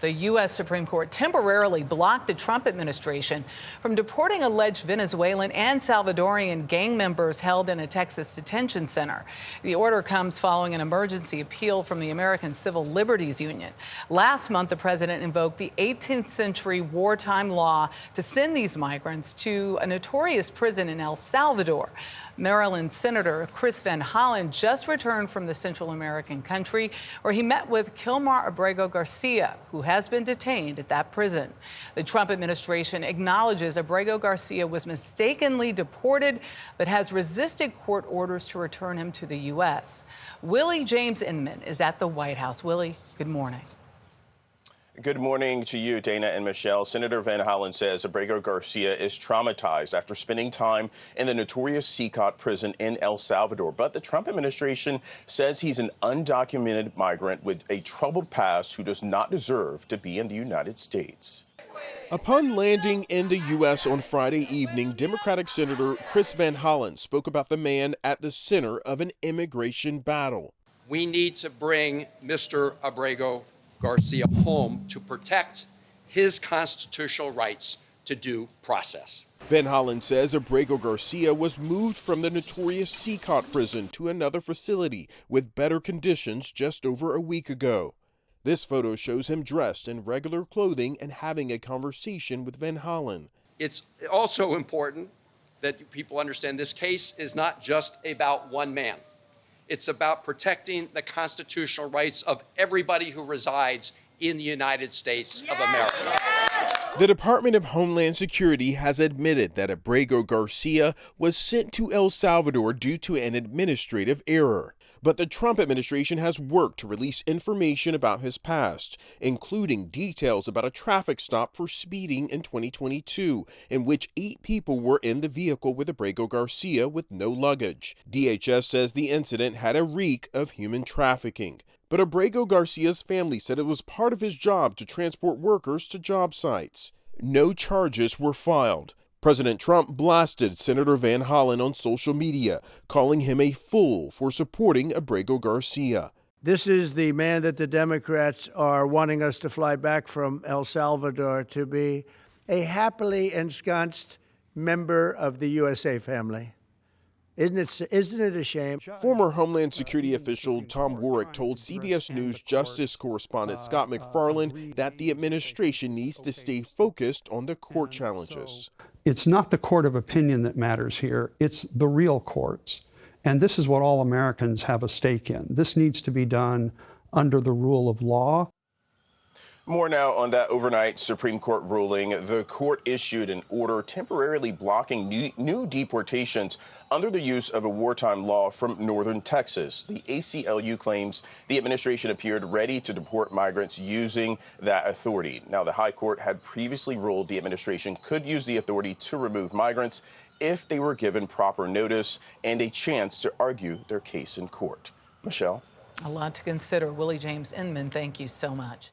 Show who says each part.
Speaker 1: The U.S. Supreme Court temporarily blocked the Trump administration from deporting alleged Venezuelan and Salvadoran gang members held in a Texas detention center. The order comes following an emergency appeal from the American Civil Liberties Union. Last month, the president invoked the 18th century wartime law to send these migrants to a notorious prison in El Salvador. Maryland Senator Chris Van Hollen just returned from the Central American country, where he met with Kilmar Abrego Garcia, who has been detained at that prison. The Trump administration acknowledges Abrego Garcia was mistakenly deported, but has resisted court orders to return him to the U.S. Willie James Inman is at the White House. Willie, good morning.
Speaker 2: Good morning to you, Dana and Michelle. Senator Van Hollen says Abrego Garcia is traumatized after spending time in the notorious CBS prison in El Salvador. But the Trump administration says he's an undocumented migrant with a troubled past who does not deserve to be in the United States.
Speaker 3: Upon landing in the U.S. on Friday evening, Democratic Senator Chris Van Hollen spoke about the man at the center of an immigration battle.
Speaker 4: We need to bring Mr. Abrego Garcia home to protect his constitutional rights to due process.
Speaker 3: Van Hollen says Abrego Garcia was moved from the notorious CBS prison to another facility with better conditions just over a week ago. This photo shows him dressed in regular clothing and having a conversation with Van Hollen.
Speaker 4: It's also important that people understand this case is not just about one man. It's about protecting the constitutional rights of everybody who resides in the United States of America.
Speaker 3: The Department of Homeland Security has admitted that Abrego Garcia was sent to El Salvador due to an administrative error. But the Trump administration has worked to release information about his past, including details about a traffic stop for speeding in 2022, in which 8 people were in the vehicle with Abrego Garcia with no luggage. DHS says the incident had a reek of human trafficking. But Abrego Garcia's family said it was part of his job to transport workers to job sites. No charges were filed. President Trump blasted Senator Van Hollen on social media, calling him a fool for supporting Abrego Garcia.
Speaker 5: This is the man that the Democrats are wanting us to fly back from El Salvador to be a happily ensconced member of the USA family. Isn't it a shame?
Speaker 3: Former Homeland Security official Tom Warwick told CBS News Justice correspondent Scott McFarland that the administration needs to stay focused on the court challenges.
Speaker 6: It's not the court of opinion that matters here, it's the real courts. And this is what all Americans have a stake in. This needs to be done under the rule of law.
Speaker 2: More now on that overnight Supreme Court ruling. The court issued an order temporarily blocking new deportations under the use of a wartime law from northern Texas. The ACLU claims the administration appeared ready to deport migrants using that authority. Now, the High Court had previously ruled the administration could use the authority to remove migrants if they were given proper notice and a chance to argue their case in court. Michelle?
Speaker 1: A lot to consider. Willie James Inman, thank you so much.